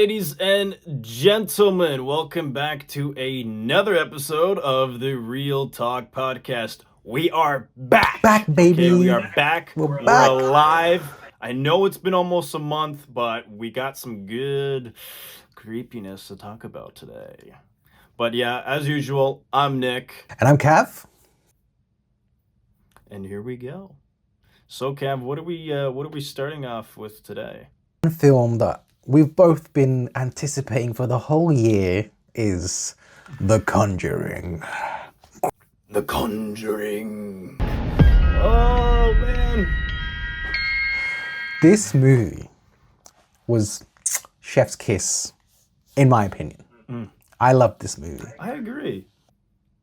ladies and gentlemen. Welcome back to another episode of the Real Talk Podcast. We are back. Back, baby. Okay, we are back. We're back. Alive. I know it's been almost a month, but we got some good creepiness to talk about today. But yeah, as usual, I'm Nick. And I'm Cav. And here we go. So Cav, what are we starting off with today? One film that we've both been anticipating for the whole year is The Conjuring. The Conjuring. Oh man. This movie was chef's kiss, in my opinion. I loved this movie. I agree.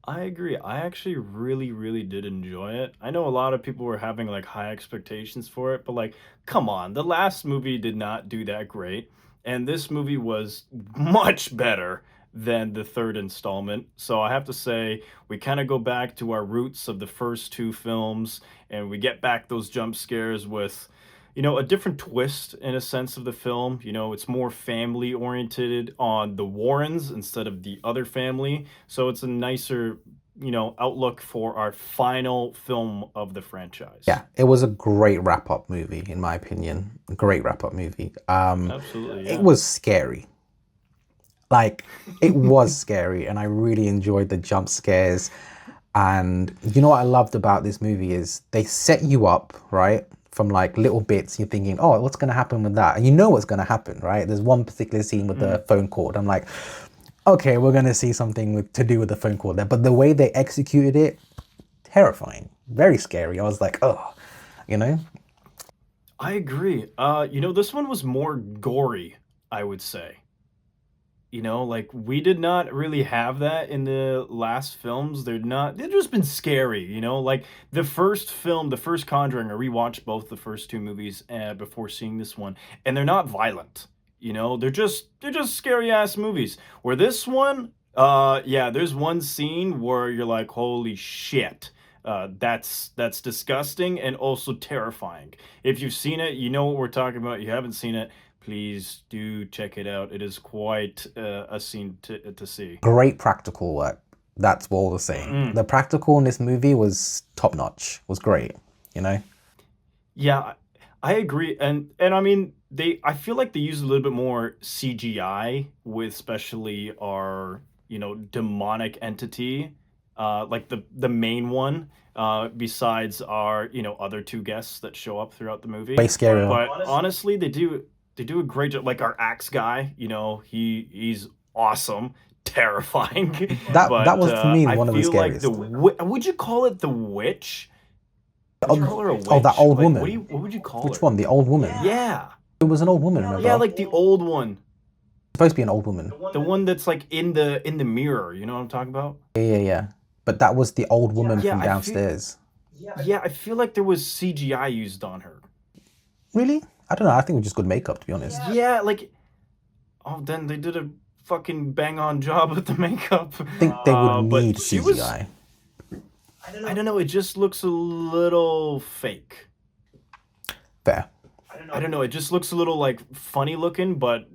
I actually really did enjoy it. I know a lot of people were having like high expectations for it, but like, come on, the last movie did not do that great, and this movie was much better than the third installment. So I have to say, we kind of go back to our roots of the first two films, and we get back those jump scares with, a different twist in a sense of the film. It's more family oriented on the Warrens instead of the other family. So it's a nicer, outlook for our final film of the franchise. Yeah, it was a great wrap-up movie, in my opinion. A great wrap-up movie. Absolutely. Yeah. It was scary. Like, it was scary, and I really enjoyed the jump scares. And you know what I loved about this movie is they set you up, right? From like little bits, you're thinking, oh, what's going to happen with that? And you know what's going to happen, right? There's one particular scene with the phone cord. I'm like, okay, we're going to see something to do with the phone cord there. But the way they executed it, terrifying, very scary. I was like, oh, I agree. This one was more gory, I would say. Like we did not really have that in the last films. They've just been scary, like the first film, the first Conjuring, I rewatched both the first two movies before seeing this one, and they're not violent, they're just scary ass movies. Where this one, there's one scene where you're like, holy shit. That's disgusting and also terrifying. If you've seen it, you know what we're talking about. You haven't seen it, please do check it out. It is quite a scene to see. Great practical work. That's what we're saying. The practical in this movie was top notch. Was great. Yeah, I agree, and I mean I feel like they use a little bit more CGI with especially our demonic entity, like the main one. Besides our other two guests that show up throughout the movie. Way scarier. But honestly, they do a great job. Like our axe guy, he's awesome, terrifying. That was for me one of the scariest. Like would you call it the witch? Would you call her a witch? Oh, that old woman. What would you call her? Which one? The old woman? Yeah. It was an old woman, remember? Yeah, like the old one. Supposed to be an old woman. The one that's like in the mirror. You know what I'm talking about? Yeah. But that was the old woman from downstairs. I feel like there was CGI used on her. Really? I don't know. I think it was just good makeup, to be honest. Yeah, like, then they did a fucking bang-on job with the makeup. I think they would need CGI. I don't know. It just looks a little fake. Fair. I don't know. It just looks a little like funny looking, but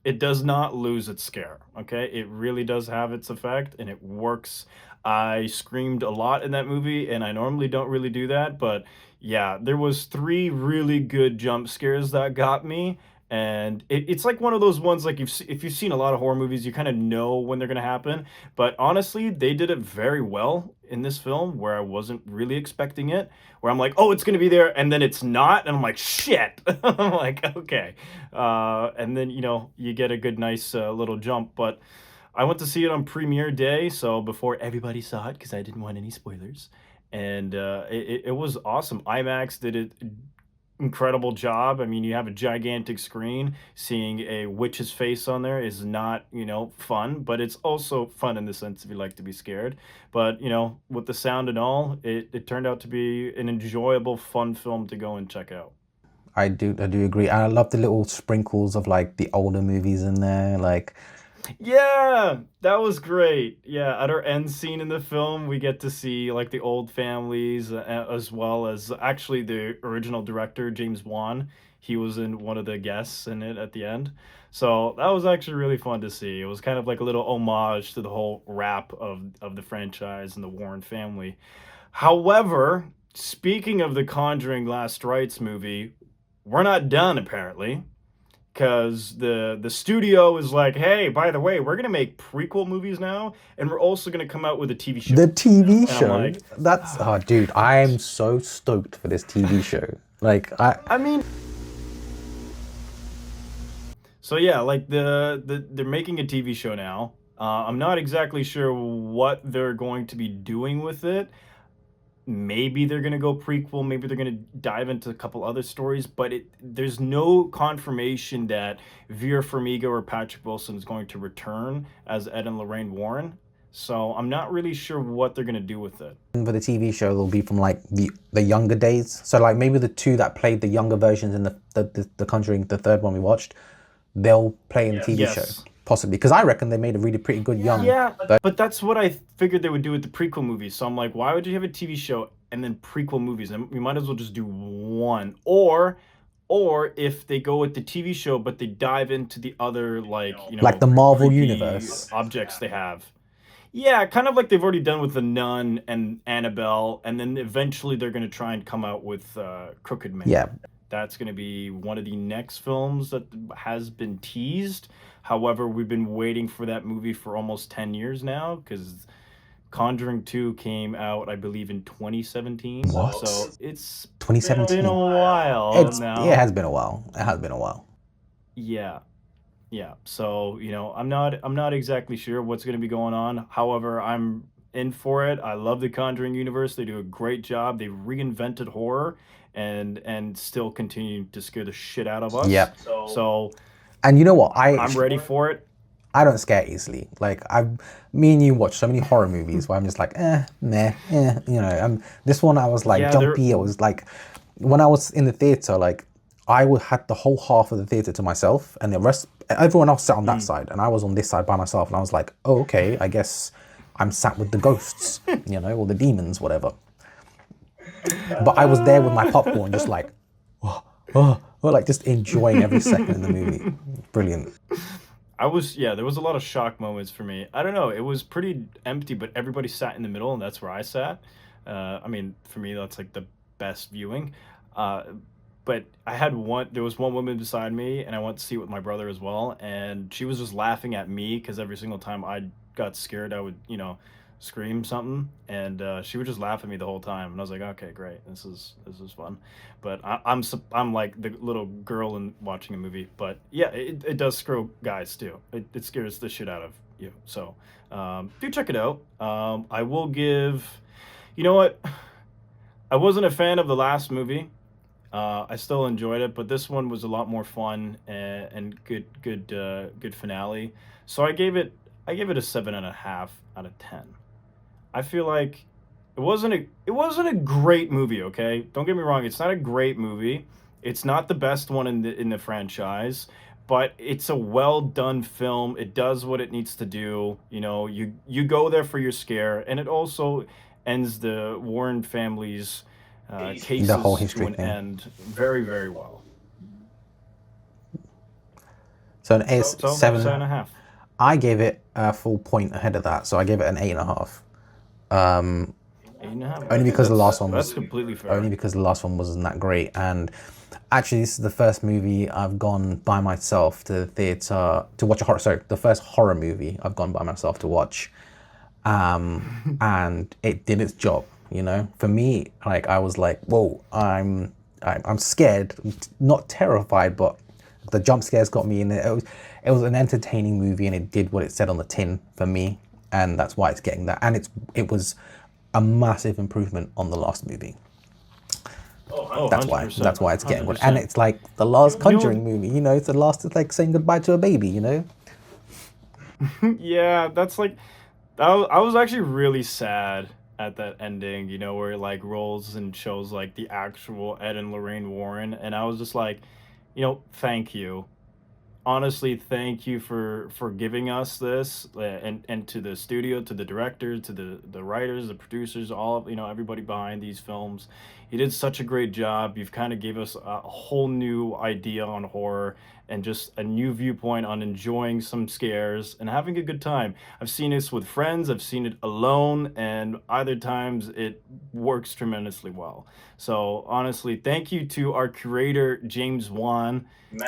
it does not lose its scare. Okay, it really does have its effect, and it works. I screamed a lot in that movie, and I normally don't really do that, but yeah, there was 3 really good jump scares that got me, and it's like one of those ones, like if you've seen a lot of horror movies, you kind of know when they're gonna happen. But honestly, they did it very well in this film, where I wasn't really expecting it. Where I'm like, oh, it's gonna be there, and then it's not, and I'm like, shit. I'm like, okay, and then you get a good, nice little jump, but. I went to see it on premiere day, so before everybody saw it, because I didn't want any spoilers. And it was awesome. IMAX did an incredible job. I mean, you have a gigantic screen. Seeing a witch's face on there is not, fun, but it's also fun in the sense if you like to be scared. But, with the sound and all, it turned out to be an enjoyable, fun film to go and check out. I do agree. And I love the little sprinkles of like the older movies in there, like. Yeah, that was great. Yeah, at our end scene in the film, we get to see like the old families as well as actually the original director, James Wan. He was in one of the guests in it at the end. So that was actually really fun to see. It was kind of like a little homage to the whole rap of the franchise and the Warren family. However, speaking of the Conjuring Last Rites movie, we're not done apparently, because the studio is like, hey, by the way, we're gonna make prequel movies now, and we're also gonna come out with a TV The show. TV And I'm show, like, that's oh, dude, I am so stoked for this TV show. Like I I mean, so yeah, like they're making a TV show now. I'm not exactly sure what they're going to be doing with it. Maybe they're gonna go prequel. Maybe they're gonna dive into a couple other stories. But there's no confirmation that Vera Farmiga or Patrick Wilson is going to return as Ed and Lorraine Warren. So I'm not really sure what they're gonna do with it. for the TV show will be from like the younger days. So like maybe the two that played the younger versions in the Conjuring, the third one we watched, they'll play in the TV show. Yes. Possibly. Because I reckon they made a really pretty good young. Yeah, but that's what I figured they would do with the prequel movies. So I'm like, why would you have a TV show and then prequel movies? And we might as well just do one. Or if they go with the TV show, but they dive into the other, like, Like the Marvel creepy universe. objects they have. Yeah, kind of like they've already done with the Nun and Annabelle, and then eventually they're going to try and come out with Crooked Man. Yeah. That's going to be one of the next films that has been teased. However, we've been waiting for that movie for almost 10 years now, because Conjuring 2 came out, I believe, in 2017. What? So it's 2017. been a while It now. has been a while. It has been a while. Yeah. Yeah. So, I'm not exactly sure what's going to be going on. However, I'm in for it. I love the Conjuring universe. They do a great job. They reinvented horror and still continue to scare the shit out of us. Yep. So, And you know what? I'm ready for it. I don't scare easily. Like me and you watch so many horror movies where I'm just like, meh, you know. This one I was like Yeah, jumpy. It was like when I was in the theater, like I would had the whole half of the theater to myself, and the rest, everyone else sat on that side, and I was on this side by myself, and I was like, oh, okay, I guess I'm sat with the ghosts, you know, or the demons, whatever. But I was there with my popcorn, just like, like just enjoying every second in the movie. Brilliant. There was a lot of shock moments for me. I don't know, it was pretty empty, but everybody sat in the middle, and that's where I sat. I mean, for me, that's like the best viewing. Uh, but there was one woman beside me, and I went to see it with my brother as well, and she was just laughing at me because every single time I got scared, I would, scream something, and she would just laugh at me the whole time, and I was like, okay, great, this is fun. But I'm like the little girl in watching a movie. But yeah, it does scare guys too. It scares the shit out of you. So do check it out. I will give. You know what? I wasn't a fan of the last movie. I still enjoyed it, but this one was a lot more fun and good finale. So I gave it a 7.5 out of 10. I feel like it wasn't a great movie. Okay, don't get me wrong. It's not a great movie. It's not the best one in the franchise, but it's a well done film. It does what it needs to do. You go there for your scare, and it also ends the Warren family's The whole cases to history an thing. end very, very well. So an A So seven seven. and a half, I gave it a full point ahead of that, so I gave it an 8.5. Um, 8.5. I only think because the last one that's was completely only fair. because the last one wasn't that great. And actually, this is the first movie I've gone by myself to the theater to watch a horror. Sorry, the first horror movie I've gone by myself to watch, and it did its job. You know, for me, like I was like, whoa, I'm scared, not terrified, but the jump scares got me in it. It was an entertaining movie, and it did what it said on the tin for me, and that's why it's getting that. And it was a massive improvement on the last movie. Oh, That's why. 100%. That's why it's getting good. And 100%. it's like the last You know, Conjuring movie. You know, it's the last. It's like saying goodbye to a baby. You know. yeah, that's like I was actually really sad at that ending, where it like rolls and shows like the actual Ed and Lorraine Warren, and I was just like, thank you. Honestly, thank you for giving us this, and to the studio, to the director, to the writers, the producers, all of, everybody behind these films. You did such a great job. You've kind of gave us a whole new idea on horror, and just a new viewpoint on enjoying some scares and having a good time. I've seen this with friends, I've seen it alone, and either times it works tremendously well. So honestly, thank you to our curator, James Wan.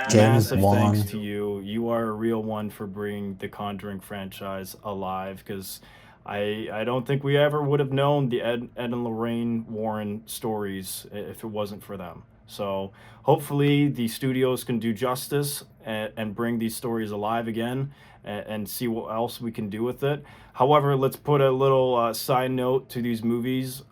James Massive thanks Wan. to you. You are a real one for bringing the Conjuring franchise alive, because I don't think we ever would have known the Ed and Lorraine Warren stories if it wasn't for them. So hopefully the studios can do justice and bring these stories alive again, and see what else we can do with it. However, let's put a little side note to these movies.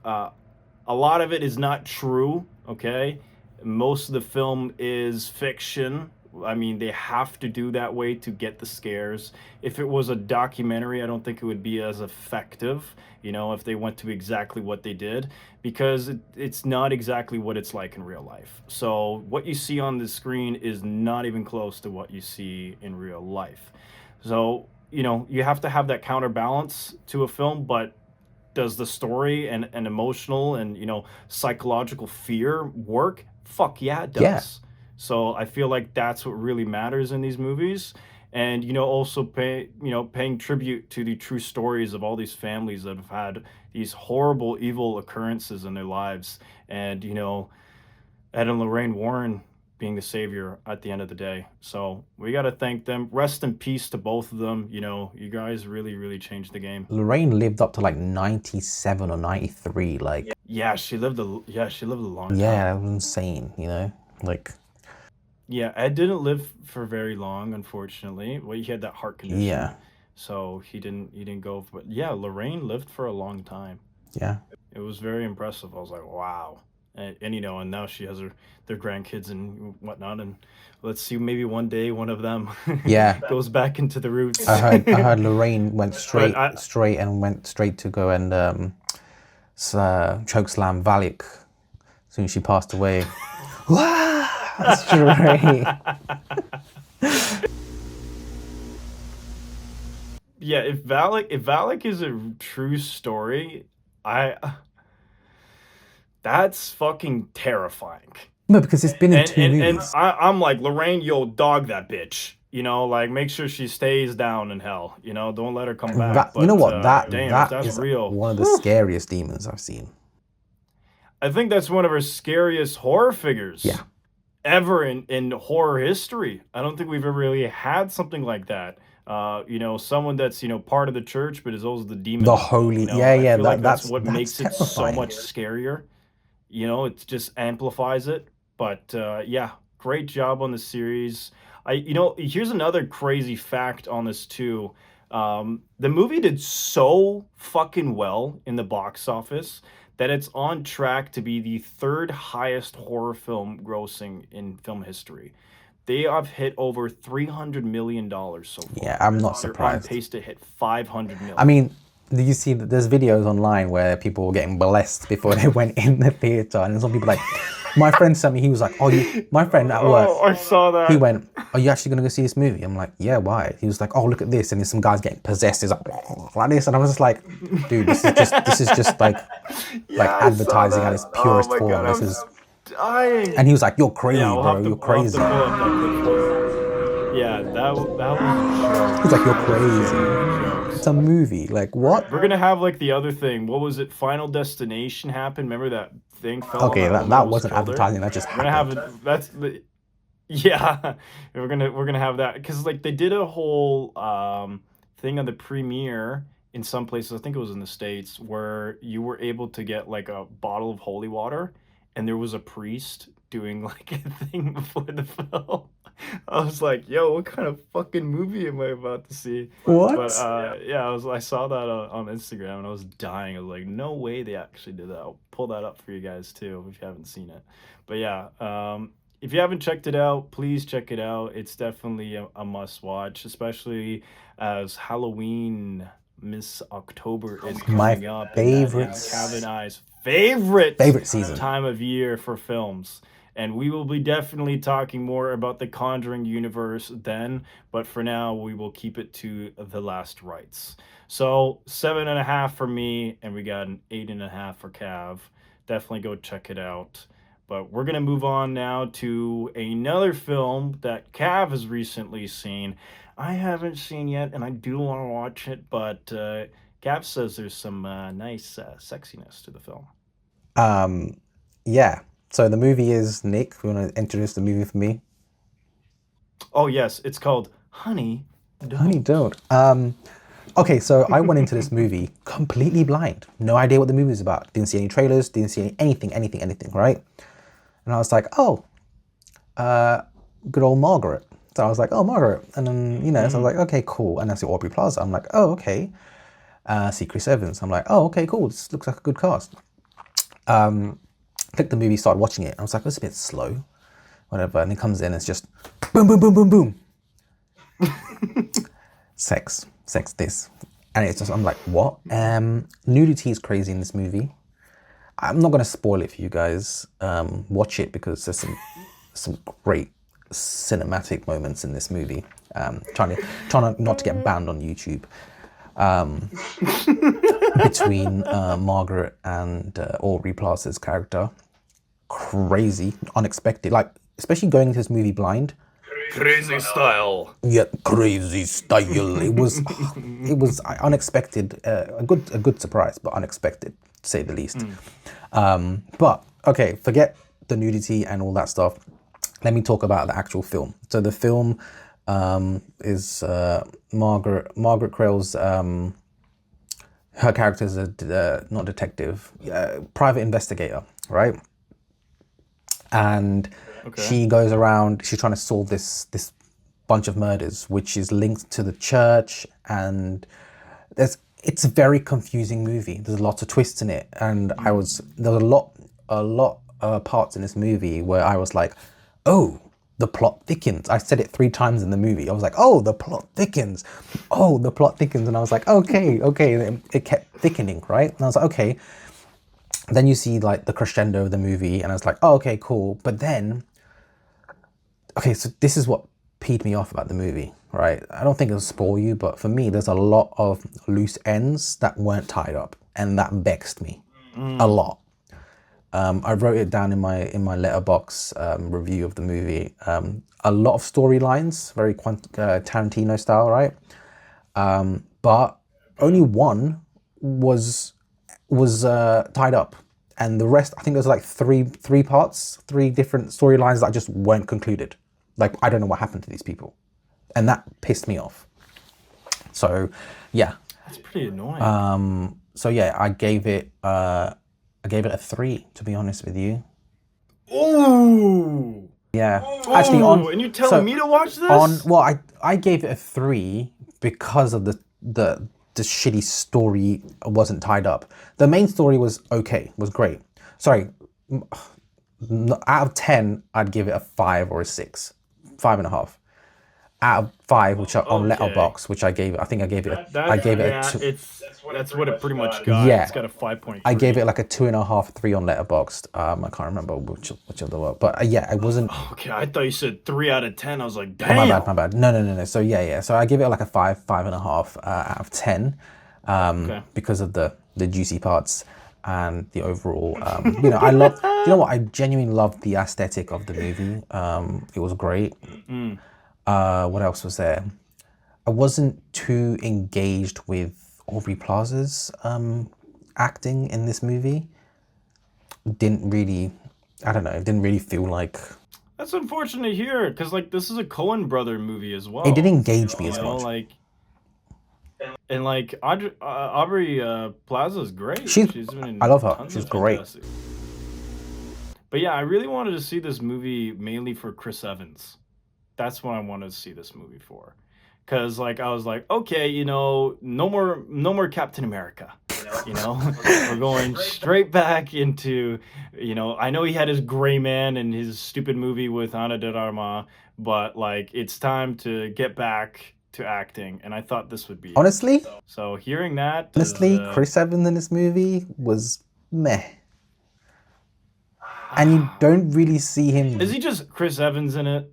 A lot of it is not true, okay? Most of the film is fiction. I mean, they have to do that way to get the scares. If it was a documentary, I don't think it would be as effective, if they went to exactly what they did, because it's not exactly what it's like in real life. So, what you see on the screen is not even close to what you see in real life. So, you have to have that counterbalance to a film, but does the story and emotional and psychological fear work? Fuck yeah, it Yeah, does. So I feel like that's what really matters in these movies. And also paying tribute to the true stories of all these families that have had these horrible evil occurrences in their lives. And Ed and Lorraine Warren being the savior at the end of the day. So we got to thank them. Rest in peace to both of them. You guys really, really changed the game. Lorraine lived up to like 97 or 93. Like, Yeah, she lived a long yeah, time. that was insane, Like, Yeah, Ed didn't live for very long, unfortunately. Well, he had that heart condition, yeah, so he didn't go. But yeah, Lorraine lived for a long time. yeah, It was very impressive. I was like, wow. And now she has their grandkids and whatnot. And let's see, maybe one day one of them yeah. goes back into the I roots. heard I heard Lorraine went But straight and went straight to go and choke slam Valak as soon as she passed away. Wow, straight. yeah, if Valak is a true story, I that's fucking terrifying. No, because it's been in And two and and movies. I'm like, Lorraine, yo, dog that bitch. Like make sure she stays down in hell. Don't let her come back. You know But what? damn, if That that's is real, one of the whew, scariest demons I've seen. I think that's one of her scariest horror Yeah, figures ever in horror history. I don't think we've ever really had something like that. Someone that's part of the church, but is also the the demon. holy. Yeah, I yeah. feel like that's what That's makes it so terrifying. much scarier. It just amplifies it. But yeah, great job on the series. Here's another crazy fact on this too. The movie did so fucking well in the box office that it's on track to be the third highest horror film grossing in film history. They have hit over $300 million so Yeah, far. I'm not They're on surprised. pace to hit 500 I million. mean, do you see that there's videos online where people were getting blessed before they went in the theater, and some people like, my friend sent me. He was like, "Oh, my friend at work, Oh, I saw he that. went, are you actually gonna go see this movie?" I'm like, "Yeah, why?" He was like, "Oh, look at this," and there's some guys getting possessed. He's like this, and I was just like, "Dude, this is just like Yeah, I saw advertising at that. its Oh purest my god, form. I This was is," and dying. he was like, "You're Yeah, crazy, we'll bro. have to You're we'll have to crazy." pull up that clip for you. Yeah, that was a joke. He's like, "You're That was crazy. genuine It's jokes. a movie. Like what?" We're gonna have like the other thing. What was it? Final Destination happened. Remember that thing fell on Okay, that that woman, that almost wasn't killed her. advertising. That just We're gonna have happened. it. That's the Yeah, we're gonna have that because like they did a whole thing on the premiere in some places. I think it was in the States where you were able to get like a bottle of holy water, and there was a priest doing like a thing before the film. I was like, "Yo, what kind of fucking movie am I about to see?" But What? yeah, I saw that on Instagram and I was dying. I was like, "No way they actually did that." I'll pull that up for you guys too if you haven't seen it. But yeah, if you haven't checked it out, please check it out. It's definitely a must watch, especially as Halloween Miss October is My coming up, and that favorite is Kevin I's favorite favorite season. time of year for films. And we will be definitely talking more about the Conjuring universe then, but for now, we will keep it to the Last Rites. So, 7.5 for me, and we got an 8.5 for Cav. Definitely go check it out. But we're gonna move on now to another film that Cav has recently seen. I haven't seen yet, and I do want to watch it, but Cav says there's some nice sexiness to the film. Um, yeah. So the movie is Nick. You want to introduce the movie for me? Oh yes, it's called Honey Honey, Don't. don't. Okay, so I went into this movie completely blind. No idea what the movie was about. Didn't see any trailers. Didn't see anything. Right? And I was like, oh, good old Margaret. So I was like, oh, Margaret. And then, so I was like, okay, cool. And I see Aubrey Plaza. I'm like, oh, okay. See Chris Evans. I'm like, oh, okay, cool. This looks like a good cast. Clicked the movie, started watching it. I was like, oh, it's a bit slow, whatever. And it comes in, it's just boom, boom, boom, boom, boom. Sex, this. And it's just, I'm like, what? Nudity is crazy in this movie. I'm not going to spoil it for you guys. Watch it because there's some great cinematic moments in this movie. Trying not to get banned on YouTube. Between Margaret and Aubrey Plaza's character. Crazy, unexpected. Like, especially going into this movie blind. Crazy style. Yeah, crazy style. It was unexpected. A good surprise, but unexpected to say the least. But okay, forget the nudity and all that stuff. Let me talk about the actual film. So the film is Margaret Crell's. Her character is a not detective, private investigator, right? And she goes around. She's trying to solve this bunch of murders, which is linked to the church, and it's a very confusing movie. There's lots of twists in it, and there was a lot parts in this movie where I was like, oh, the plot thickens. I said it 3 times in the movie. I was like, oh, the plot thickens. Oh, the plot thickens. And I was like, okay. It kept thickening, right? And I was like, okay. Then you see like the crescendo of the movie, and I was like, oh, okay, cool. But then, okay, so this is what peed me off about the movie, right? I don't think it'll spoil you, but for me, there's a lot of loose ends that weren't tied up, and that vexed me a lot. I wrote it down in my letterbox review of the movie. A lot of storylines, very Tarantino style, right? But only one was tied up, and the rest, I think there's like three parts, 3 different storylines that just weren't concluded. Like, I don't know what happened to these people, and that pissed me off. So, yeah. That's pretty annoying. So yeah, I gave it a 3, to be honest with you. Ooh. Yeah. Ooh, Actually, and you telling me to watch this? I gave it a 3 because of the shitty story wasn't tied up. The main story was okay, was great. Sorry, out of 10, I'd give it a 5 or a 6, 5.5. Out of 5, which are on Letterbox, which I gave it. I think I gave it. I gave it a 2. That's what it pretty much got. Yeah. It's got a 5.3. I gave it like a 2.5, 3 on Letterboxd. I can't remember which of the were, but yeah, it wasn't. Okay, I thought you said 3 out of 10. I was like, Oh, damn. my bad. No. So yeah. So I give it like a 5, 5.5 out of 10, because of the juicy parts and the overall. I love. You know what? I genuinely loved the aesthetic of the movie. It was great. What else was there? I wasn't too engaged with Aubrey Plaza's acting in this movie. Didn't really feel like... That's unfortunate to hear, because like this is a Coen brother movie as well. It didn't engage me as much. Like, and like Aubrey Plaza is great. I love her. She's great. But yeah, I really wanted to see this movie mainly for Chris Evans. That's what I wanted to see this movie for. Cause like I was like, okay, no more Captain America. We're going straight back into, I know he had his Gray Man and his stupid movie with Ana de Armas, but like it's time to get back to acting, and I thought this would be honestly. So hearing that, Chris Evans in this movie was meh, and you don't really see him. Is he just Chris Evans in it?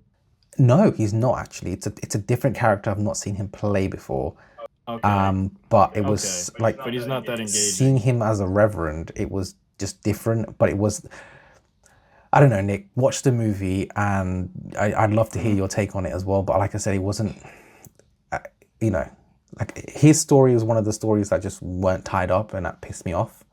No, he's not actually. It's a different character. I've not seen him play before. Okay. But it was like, but he's not that engaging. Seeing him as a reverend, it was just different. But it was, I don't know, Nick. Watch the movie, and I'd love to hear Mhm. your take on it as well. But like I said, it wasn't. You know, like his story was one of the stories that just weren't tied up, and that pissed me off.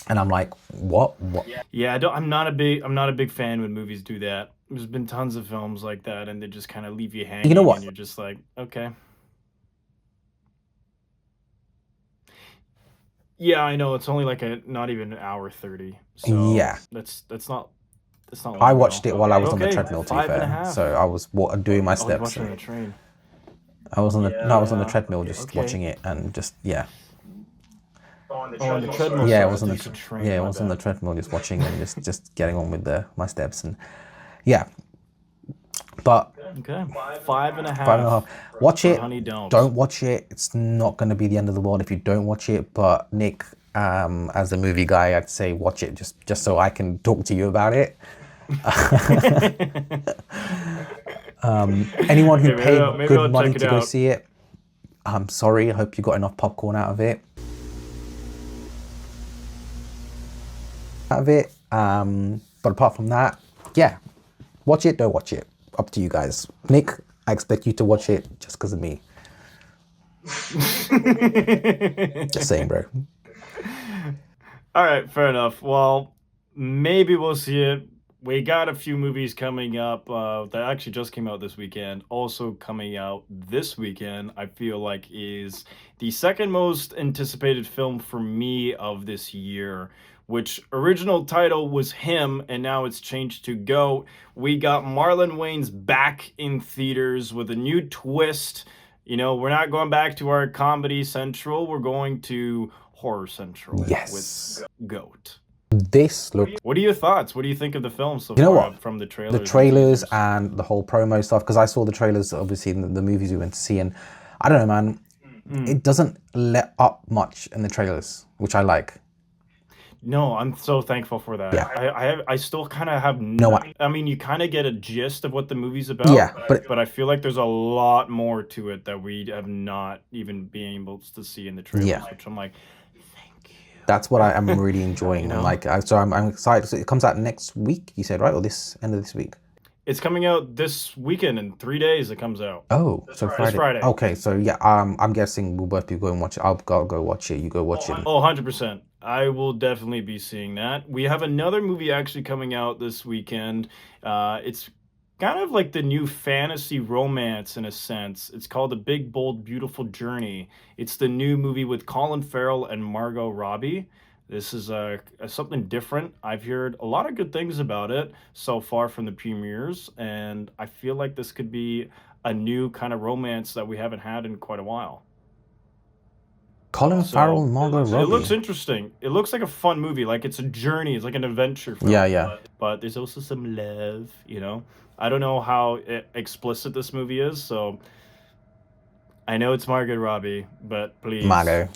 And I'm like, what? What? Yeah, I'm not a big fan when movies do that. There's been tons of films like that, and they just kind of leave you You know hanging, and what? you're just like, okay. Yeah, I know it's only like a not even an hour 30, so Yeah, that's not I long at watched all. it while I But was on the okay, treadmill. To be five and a fair, so half. I was doing my Oh, you're steps, watching and on a train. I was on the no, I was on the Yeah. treadmill just Okay. watching it, and just yeah, Oh, on the treadmill. yeah, it Sorry, I was on thought the you said yeah, train. it My was on the bad. treadmill just watching and just getting on with the my steps, and yeah, but Okay, five and a 5.5. half Watch for it. Honey Don't. Don't watch it. It's not going to be the end of the world if you don't watch it. But Nick, as a movie guy, I'd say watch it just so I can talk to you about it. Anyone who Okay, paid maybe good I'll money check it to go out. see it, I'm sorry. I hope you got enough popcorn out of it. But apart from that, yeah, watch it. Don't watch it. Up to you guys. Nick, I expect you to watch it just because of me. Just saying, bro. All right, fair enough. Well, maybe we'll see it. We got a few movies coming up that actually just came out this weekend. Also coming out this weekend, I feel like is the second most anticipated film for me of this year, which original title was Him, and now it's changed to Go. We got Marlon Wayans back in theaters with a new twist. We're not going back to our Comedy Central. We're going to Horror Central with Yes. Goat. This looked. What are your thoughts? What do you think of the film so You know far what? from the The trailers and trailers teasers? and the whole promo stuff, because I saw the trailers obviously in the movies we went to see, and I don't know, man, Mm. it doesn't let up much in the trailers, which I like. No, I'm so thankful for that. Yeah. I still kind of have. No, I mean, you kind of get a gist of what the movie's yeah, about, but but I feel like there's a lot more to it that we have not even been able to see in the trailers, yeah, which I'm like, thank that's what I am you. really enjoying. And know, like, so I'm excited. So it comes out next week, you said, right? Or this end of this week? it's coming out this weekend in 3 days. It comes out Oh, so this Friday. Friday. Okay, so yeah, I'm guessing we'll both be going watch it. I'll go watch it. You go watch it. Oh, 100%. I will definitely be seeing that. We have another movie actually coming out this weekend. It's kind of like the new fantasy romance in a sense. It's called The Big, Bold, Beautiful Journey. It's the new movie with Colin Farrell and Margot Robbie. This is something different. I've heard a lot of good things about it so far from the premieres, and I feel like this could be a new kind of romance that we haven't had in quite a while. Colin Farrell, So Margot it looks Robbie. interesting. It looks like a fun movie. Like it's a journey. It's like an adventure Yeah, film. yeah. But there's also some love. I don't know how explicit this movie is, so I know it's Margot Robbie, but please Margot.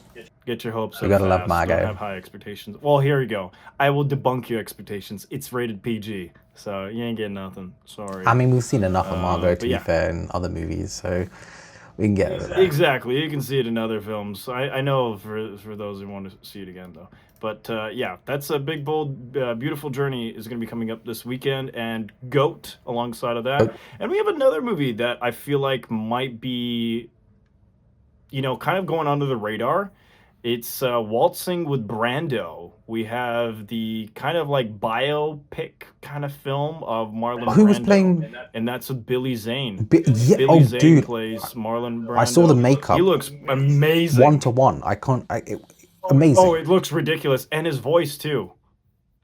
get your hopes You up gotta love fast. Don't Margot. have high expectations. Well, here we go. I will debunk your expectations. It's rated PG, so you ain't getting nothing. Sorry. I mean, we've seen enough of Margot, to But be yeah, fair, in other movies, so we can get over that. exactly. You can see it in other films. I know for those who want to see it again though. But yeah, that's a big, bold, beautiful journey is going to be coming up this weekend, and Goat alongside of that, and we have another movie that I feel like might be, kind of going under the radar. It's Waltzing with Brando. We have the kind of like biopic kind of film of Marlon Who was Brando, playing? and that's with Billy Zane. Yeah. Billy Oh, Zane dude, plays Marlon I saw the Brando. He makeup looks amazing. 1-to-1. I can't. Oh, Amazing. it looks ridiculous, and his voice too.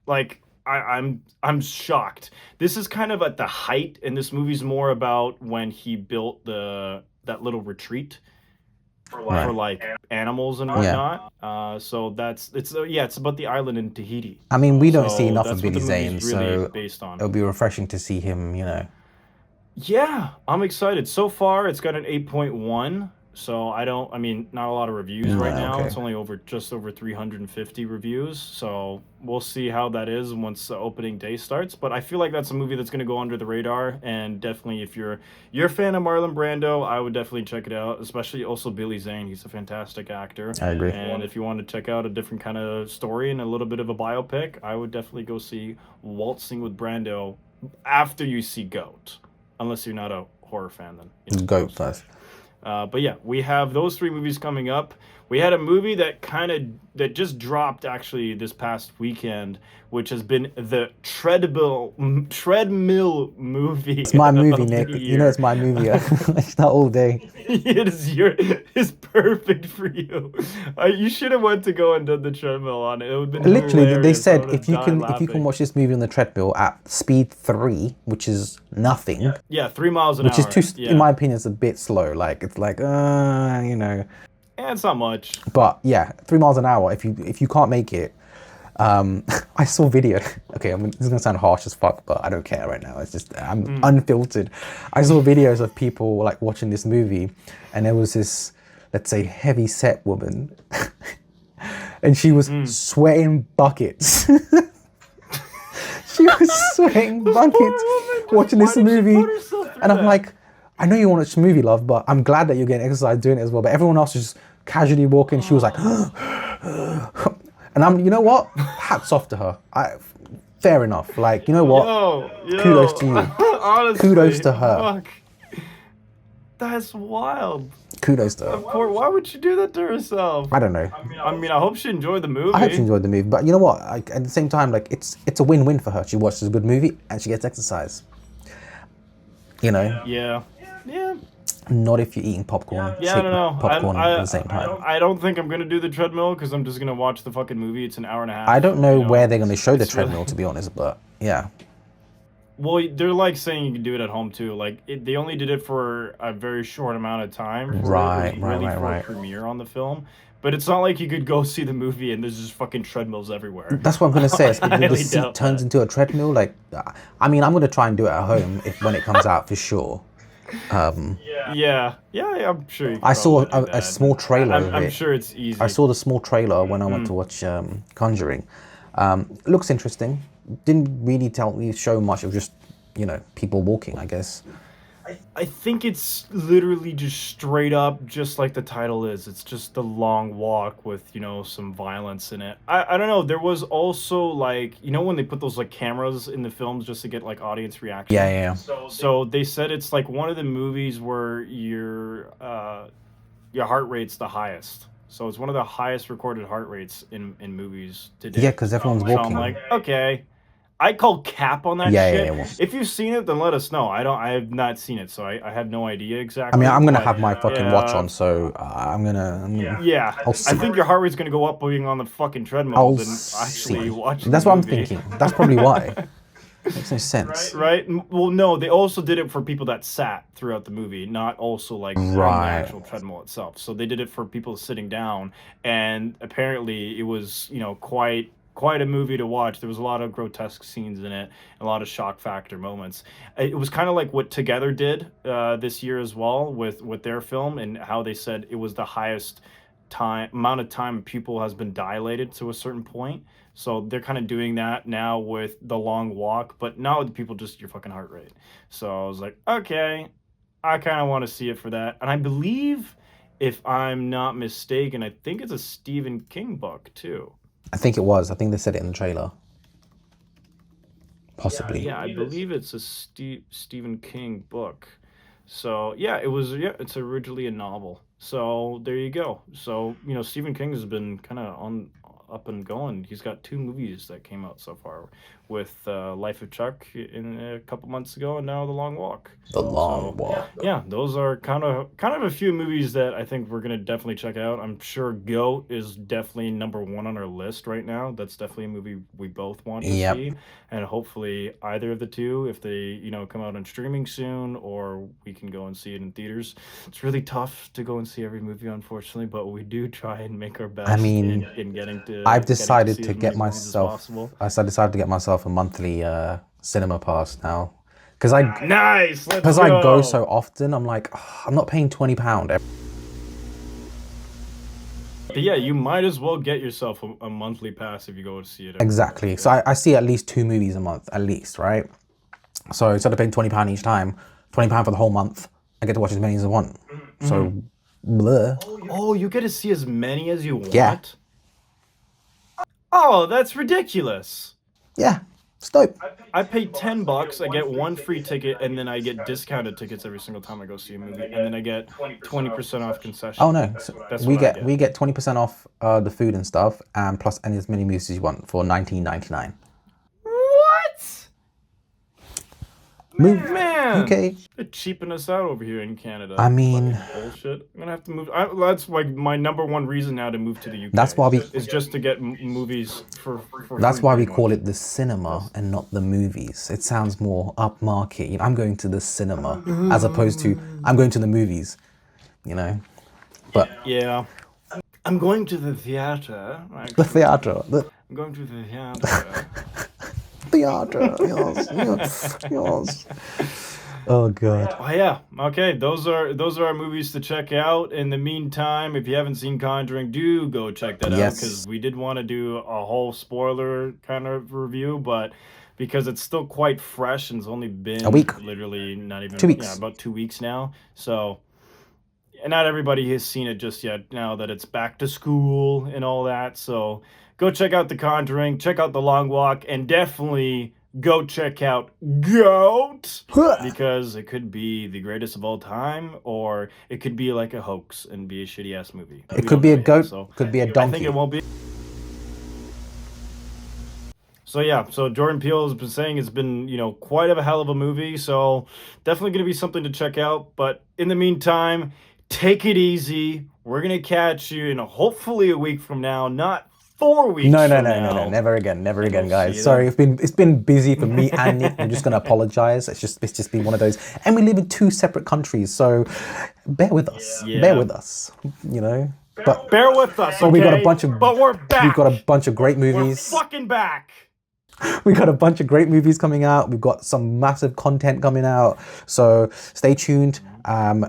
Like I'm shocked. This is kind of at the height, and this movie's more about when he built that little retreat for Right. like animals and Yeah. whatnot. So it's about the island in Tahiti. I mean, we don't see So enough of that's what Billy the Zane, movie's really so based on. it'll be refreshing to see him. Yeah, I'm excited. So far, it's got an 8.1. So I mean, not a lot of reviews right No, now. okay. It's only just over 350 reviews. So we'll see how that is once the opening day starts. But I feel like that's a movie that's going to go under the radar. And definitely, if you're a fan of Marlon Brando, I would definitely check it out. Especially also Billy Zane. He's a fantastic actor. I agree. And if you want to check out a different kind of story and a little bit of a biopic, I would definitely go see Waltzing with Brando after you see Goat. Unless you're not a horror fan, then Go go see it. first. But yeah, we have those three movies coming up. We had a movie that just dropped actually this past weekend, which has been the treadmill movie It's my movie, of the Nick. You know year. it's my movie. It's not all day. It's perfect for you. You should have went to go and done the treadmill on it. It would have been Literally, they hilarious. I said would have died if you can laughing. watch this movie on the treadmill at speed 3, which is nothing, Yeah, 3 miles an which is hour. too, in Yeah, my opinion, it's a bit slow. Like it's like, you know. and it's not much. But yeah, 3 miles an hour. If you can't make it, I saw video. Okay, this is gonna sound harsh as fuck, but I don't care right now. It's just I'm unfiltered. I saw videos of people like watching this movie, and there was this, let's say, heavy set woman, and she was sweating buckets. She was sweating buckets woman, watching why this did she movie, put herself through and I'm that? like, I know you want to watch a movie, love, but I'm glad that you're getting exercise doing it as well. But everyone else was just casually walking. She was like, and you know what? Hats off to her. Fair enough. Like, you know what? Yo, Kudos to you. Honestly, Kudos to her. fuck. That's wild. Kudos to Of her. course, why would she do that to herself? I don't know. I mean, I hope she enjoyed the movie. I hope she enjoyed the movie, but you know what? At the same time, like it's a win-win for her. She watches a good movie and she gets exercise. You know, Yeah, yeah, not if you're eating popcorn, yeah. I don't know. popcorn at the same time. I don't think I'm gonna do the treadmill because I'm just gonna watch the fucking movie. It's an hour and a half. I don't know you where they're going to show the It's really- treadmill, to be honest, but yeah. Well, they're like saying you can do it at home too. Like they only did it for a very short amount of time. For Right, it was really for right. a premiere on the film. But it's not like you could go see the movie and there's just fucking treadmills everywhere. That's what I'm gonna say. I The highly seat doubt turns that. into a treadmill. Like, I mean, I'm gonna try and do it at home when it comes out for sure. Yeah, I'm sure you could I saw probably do a that. small trailer of I'm it. sure it's easy. I saw the small trailer when I went to watch Conjuring. Looks interesting. Didn't really show much. It was just people walking, I guess. I think it's literally just straight up, just like the title is. It's just the long walk with, some violence in it. I don't know. There was also like, when they put those like cameras in the films just to get like audience reaction. Yeah. So they said it's like one of the movies where your heart rate's the highest. So it's one of the highest recorded heart rates in movies today. Yeah, because everyone's So walking. I'm like, okay. I call cap on that Yeah, shit. yeah, well. If you've seen it, then let us know. I have not seen it, so I have no idea I exactly. mean, I'm gonna but, have my fucking watch yeah, on, so I'm gonna. Yeah, I'll I see. think your heart rate's gonna go up being on the fucking treadmill I'll than actually see. watching. That's the what I'm movie. thinking. That's probably why. Makes no sense. Right? Well, no, they also did it for people that sat throughout the movie, not also like on the Right. actual treadmill itself. So they did it for people sitting down, and apparently it was, quite a movie to watch. There was a lot of grotesque scenes in it, a lot of shock factor moments. It was kind of like what Together did this year as well with their film, and how they said it was the highest amount of time pupil has been dilated to a certain point. So they're kind of doing that now with The Long Walk, but not with people, just your fucking heart rate. So I was like, okay, I kind of want to see it for that. And I believe, if I'm not mistaken, I think it's a Stephen King book too. I think it was. I think they said it in the trailer. Possibly. Yeah, I believe it's a Stephen King book. So yeah, it's originally a novel. So there you go. So Stephen King has been kind of on up and going. He's got 2 movies that came out so far, with Life of Chuck in a couple months ago, and now The Long Walk. The Long Walk. Yeah, those are kind of a few movies that I think we're gonna definitely check out. I'm sure Goat is definitely number 1 on our list right now. That's definitely a movie we both want to Yep. see, and hopefully either of the two, if they come out on streaming soon, or we can go and see it in theaters. It's really tough to go and see every movie, unfortunately, but we do try and make our best. I mean, in getting to. I've getting decided see to as get many movies as myself. possible. I decided to get myself a monthly cinema pass now, because Nice. Let's I go so often. I'm like, I'm not paying £20. But yeah, you might as well get yourself a monthly pass if you go to see it every month. Exactly. So I see at least 2 movies a month, at least, right? So instead of paying £20 each time, £20 for the whole month, I get to watch as many as I want. So, bleh. Oh, you get to see as many as you Yeah. want? Oh, that's ridiculous. Yeah, it's dope. I pay $10, I get one free ticket, and then I get discounted tickets every single time I go see a movie, and then I get 20% off concession. Oh no, so That's we what I get we get 20% off the food and stuff, and plus any as many movies as you want for $19.99. What? Move. Man, Okay. they're cheaping us out over here in Canada. I mean, Fucking bullshit. I'm gonna have to move. That's like my number one reason now to move to the UK. that's why we is just to get movies for that's free, why we pretty call much. it the cinema and not the movies. It sounds more upmarket. You know, I'm going to the cinema as opposed to I'm going to the movies. You know, but Yeah, I'm going to the theater. the Actually, theater, the I'm going to the theater. theater. Yes, yes, yes. Oh god. Oh yeah. Okay, those are our movies to check out. In the meantime, if you haven't seen Conjuring, do go check that out Yes. because we did want to do a whole spoiler kind of review, but because it's still quite fresh and it's only been A week. literally not even 2 weeks. about 2 weeks now. So and not everybody has seen it just yet now that it's back to school and all that. So go check out The Conjuring, check out The Long Walk, and definitely go check out Goat because it could be the greatest of all time, or it could be like a hoax and be a shitty ass movie. It We could don't be know a yet, goat, so could be a I think donkey. it won't be. So yeah, so Jordan Peele has been saying it's been, quite of a hell of a movie, so definitely going to be something to check out. But in the meantime, take it easy. We're going to catch you in hopefully a week from now, not 4 weeks No, from now. never again, We'll guys. see you Sorry, then. it's been busy for me and Nick. I'm just gonna apologize. It's just been one of those, and we live in 2 separate countries, so bear with us. Yeah. Bear with us. You know, but Bear with us, but okay? we got a bunch of But we're back. we've got a bunch of great movies. We're fucking back. We got a bunch of great movies coming out. We've got some massive content coming out. So stay tuned. And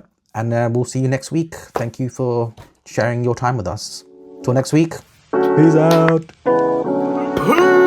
we'll see you next week. Thank you for sharing your time with us. Till next week. Peace out. Peace.